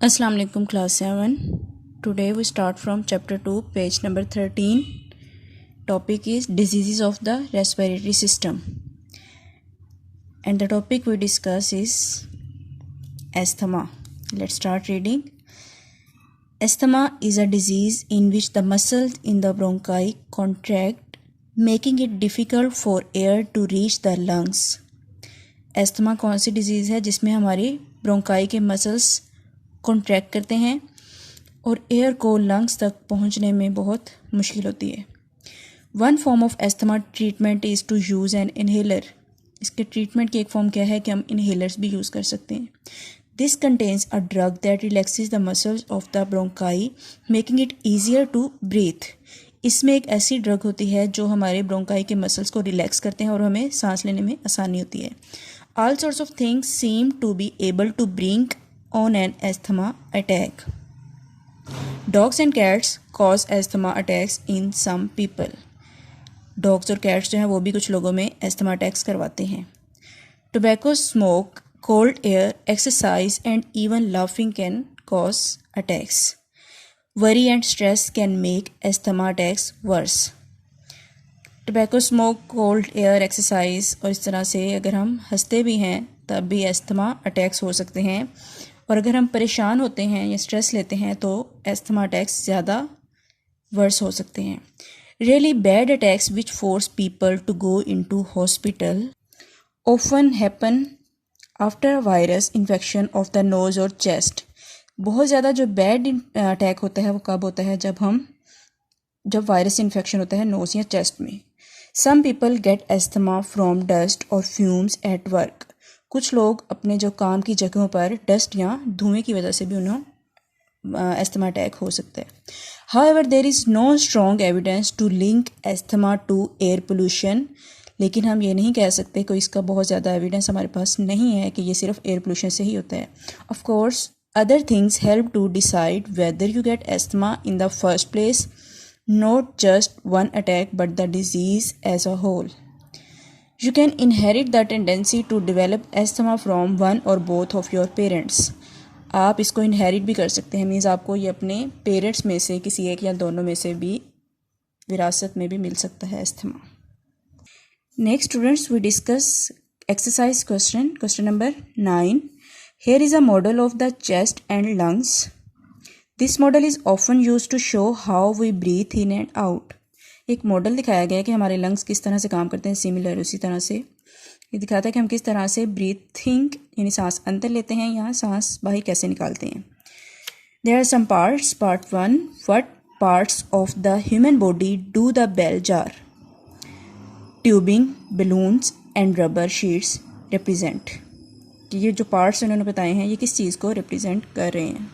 Assalamu alaikum class 7. Today we start from chapter 2 page number 13. Topic is diseases of the respiratory system. And the topic we discuss is asthma. Let's start reading. Asthma is a disease in which the muscles in the bronchi contract, making it difficult for air to reach the lungs. Asthma कौन सी disease है जिसमें हमारी bronchi के muscles contract करते हैं और air को lungs तक पहुंचने में बहुत मुश्किल होती है। One form of asthma treatment is to use an inhaler. इसके ट्रीटमेंट की एक फॉर्म क्या है कि हम इन्हेलर्स भी यूज़ कर सकते हैं। This contains a drug that relaxes the muscles of the bronchi making it easier to breathe. इसमें एक ऐसी ड्रग होती है जो हमारे ब्रोंकाई के मसल्स को रिलैक्स करते हैं और हमें सांस लेने में आसानी होती है। All sorts of things seem to be able to bring on an asthma attack. Dogs and cats cause asthma attacks in some people. Dogs और cats जो हैं वो भी कुछ लोगों में asthma attacks करवाते हैं. Tobacco smoke, cold air, exercise and even laughing can cause attacks. Worry and stress can make asthma attacks worse. Tobacco smoke, cold air, exercise और इस तरह से अगर हम हंसते भी हैं तब भी asthma attacks हो सकते हैं और अगर हम परेशान होते हैं या स्ट्रेस लेते हैं तो एस्थमा अटैक्स ज़्यादा वर्स हो सकते हैं। Really bad attacks which force people to go into hospital often happen after virus infection of the nose और चेस्ट। बहुत ज़्यादा जो बैड अटैक होता है वो कब होता है जब वायरस इन्फेक्शन होता है नोज़ या चेस्ट में। Some people get asthma from dust और फ्यूम्स एट वर्क। कुछ लोग अपने जो काम की जगहों पर डस्ट या धुएं की वजह से भी उन्हें एस्थमा अटैक हो सकता है। However there is no strong evidence to link asthma to air pollution. लेकिन हम ये नहीं कह सकते कोई इसका बहुत ज़्यादा एविडेंस हमारे पास नहीं है कि ये सिर्फ एयर पोल्यूशन से ही होता है। Of course other things help to decide whether you get asthma in the first place, not just one attack but the disease as a whole. You can inherit the tendency to develop asthma from one or both of your parents. आप इसको inherit भी कर सकते हैं, means आपको ये अपने parents में से किसी एक या दोनों में से भी विरासत में भी मिल सकता है asthma. Next students we discuss exercise question number 9. Here is a model of the chest and lungs. This model is often used to show how we breathe in and out. एक मॉडल दिखाया गया है कि हमारे lungs किस तरह से काम करते हैं। सिमिलर उसी तरह से ये दिखाता है कि हम किस तरह से ब्रीथिंग यानी सांस अंदर लेते हैं या सांस बाहर कैसे निकालते हैं। There are some parts. Part 1, what parts of the human body do the bell jar? Tubing, balloons and rubber sheets represent. ये जो पार्ट्स उन्होंने बताए हैं ये किस चीज़ को रिप्रेजेंट कर रहे हैं?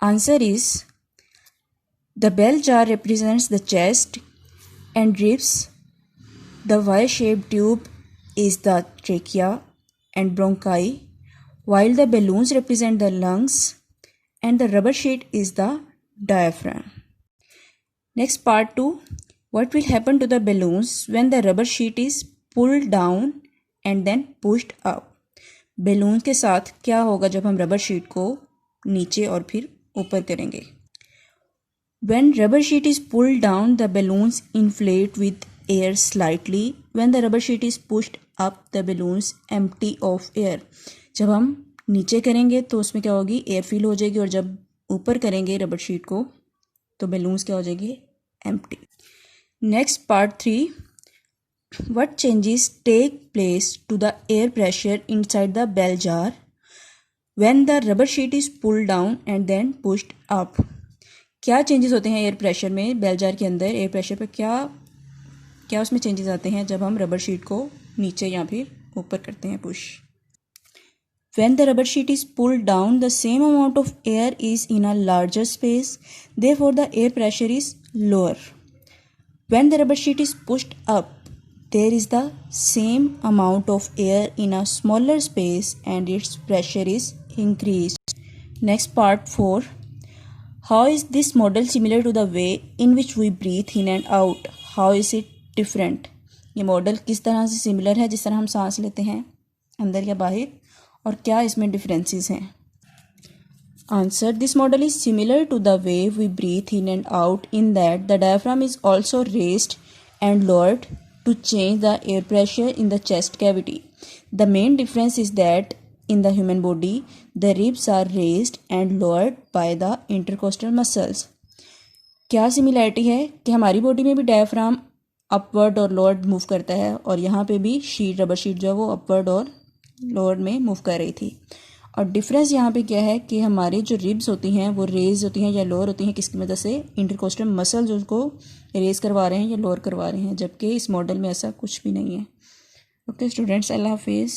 Answer is the bell jar represents the chest and ribs. The Y-shaped tube is the trachea and bronchi, while the balloons represent the lungs and the rubber sheet is the diaphragm. Next part 2. What will happen to the balloons when the rubber sheet is pulled down and then pushed up? balloons के साथ क्या होगा जब हम rubber sheet को नीचे और फिर ऊपर करेंगे? When rubber sheet is pulled down, the balloons inflate with air slightly. When the rubber sheet is pushed up, the balloons empty of air. जब हम नीचे करेंगे तो उसमें क्या होगी? एयर फिल हो जाएगी और जब ऊपर करेंगे रबर शीट को तो balloons क्या हो जाएगी? empty. Next part 3. What changes take place to the air pressure inside the bell jar when the rubber sheet is pulled down and then pushed up? क्या चेंजेस होते हैं एयर प्रेशर में? Bell jar के अंदर air pressure पर क्या उसमें changes आते हैं जब हम रबर शीट को नीचे या फिर ऊपर करते हैं push? When the rubber sheet is pulled down, the same amount of air is in a larger space, therefore the air pressure is lower. When the rubber sheet is pushed up, there is the same amount of air in a smaller space and its pressure is increased. Next part 4. How is this model similar to the way in which we breathe in and out? How is it different? ये model किस तरह से similar है जिस तरह हम सांस लेते हैं अंदर या बाहर और क्या इसमें डिफरेंसेस हैं? Answer. This model is similar to the way we breathe in and out in that the diaphragm is also raised and lowered to change the air pressure in the chest cavity. The main difference is that in the human body, the ribs are raised and lowered by the intercostal muscles. क्या similarity है कि हमारी body में भी diaphragm upward और lowered move करता है और यहाँ पे भी शीट रबर शीट जो है वो अपवर्ड और लोअर्ड में मूव कर रही थी। और डिफरेंस यहाँ पे क्या है कि हमारी जो रिब्स होती हैं वो रेज होती हैं या लोअर होती हैं किसकी मदद से, इंटरकोस्टल मसल जो उसको रेज करवा रहे हैं या लोअर करवा रहे हैं, जबकि इस मॉडल में ऐसा कुछ भी नहीं है। ओके स्टूडेंट्स, अल्लाह हाफिज़।